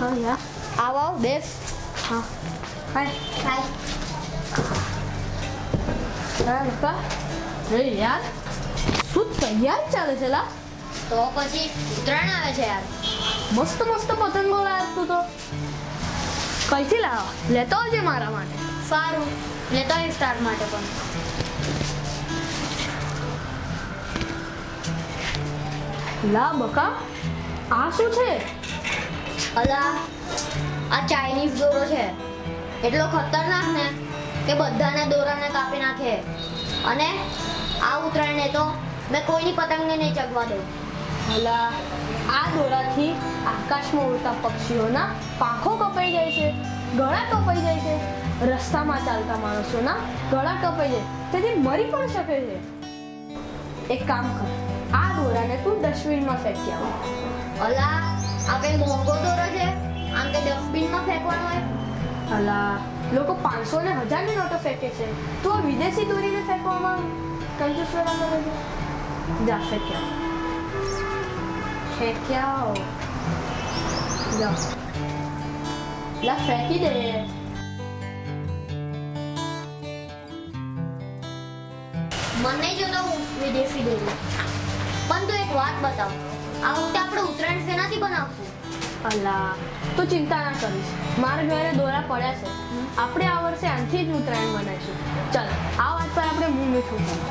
હા યાર આવો બેસ. હા હાય હાય. હા બકા એ યાર શું તૈયારી ચાલે છે લા તો પછી ઉત્તરાયણ આવે છે યાર. મસ્ત મસ્ત પતંગો લાવ્યો તું તો કઈથી લાવા લેતો આવજે મારા માટે સારું લેતો આવી સ્ટાર્ટ માટે પણ. લા બકા આ શું છે અલા આ ચાઇનીઝ દોરો છે. એટલો ખતરનાક ને કે બધાને દોરાને કાપી નાખે. અને આ ઉત્તરાયણે તો મેં કોઈની પતંગને નહીં ચગવા દઉં. અલા આ દોરાથી આકાશમાં ઉડતા પક્ષીઓના પાંખો કપાઈ જાય છે, ગળા કપાઈ જાય છે, રસ્તામાં ચાલતા માણસોના ગળા કપાઈ જાય, તેથી મરી પણ શકે છે. એક કામ કર, આ દોરાને તું ડસ્ટબિનમાં ફેંકી આવ. અલા આ કઈ મોંઘો દોરો છે? આમ કે ડસ્ટબિનમાં ફેંકવાનો હોય? અલા લોકો 500 ને 1000 ની નોટો ફેંકે છે, તું આ વિદેશી દોરીને ફેંકવામાં કંજૂસ વેરા કરે છે. જા ફેંકી આવ. ફેંકી આવ. જા લા ફેંકી દે. મને જોતો હું વિદેશી દોરો. પણ તું એક વાત બતાવ, આ વખતે આપણે ઉત્તરાયણ શેનાથી બનાવશું? અલા તું ચિંતા ના કરીશ, મારા ઘરે દોરા પડ્યા છે. આપણે આ વર્ષે આનથી જ ઉત્તરાયણ બનાવીશું. ચાલ આ વાત પર આપણે મું મીઠું કરીએ.